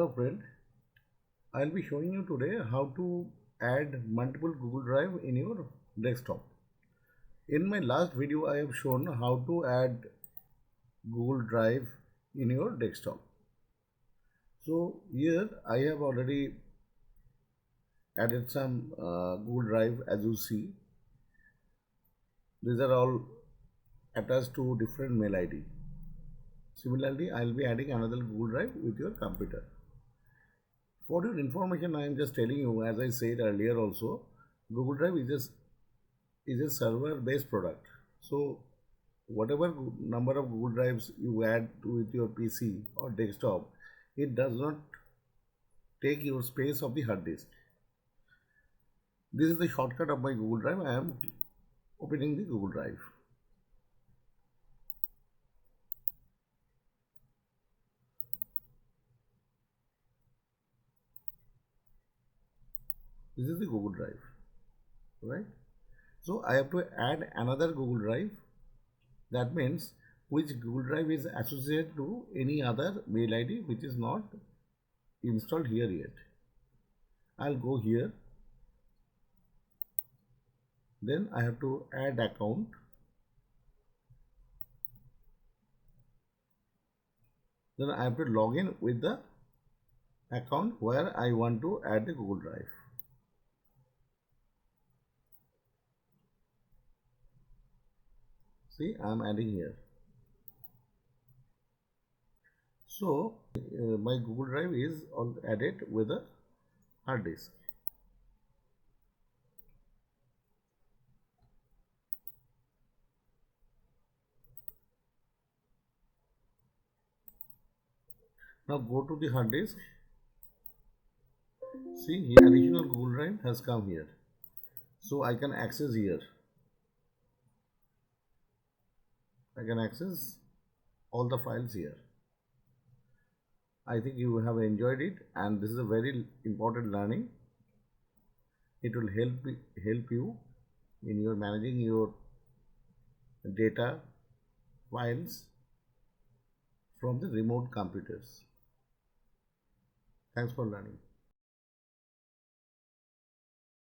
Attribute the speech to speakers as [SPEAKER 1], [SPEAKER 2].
[SPEAKER 1] Hello friend, I'll be showing you today how to add multiple Google Drive in your desktop. In my last video I have shown how to add Google Drive in your desktop. So here I have already added some Google Drive. As you see, these are all attached to different mail ID. Similarly, I'll be adding another Google Drive with your computer. For your information, I am just telling you, as I said earlier also, Google Drive is a server-based product. So whatever number of Google Drives you add with your PC or desktop, it does not take your space of the hard disk. This is the shortcut of my Google Drive. I am opening the Google Drive. This is the Google Drive, right? So I have to add another Google Drive. That means which Google Drive is associated to any other mail ID which is not installed here yet. I'll go here. Then I have to add account. Then I have to log in with the account where I want to add the Google Drive. See, I am adding here. So my Google Drive is all added with a hard disk. Now go to the hard disk. See, here additional Google Drive has come here. So I can access here. I can access all the files here. I think you have enjoyed it, and this is a very important learning. It will help you in your managing your data files from the remote computers. Thanks for learning.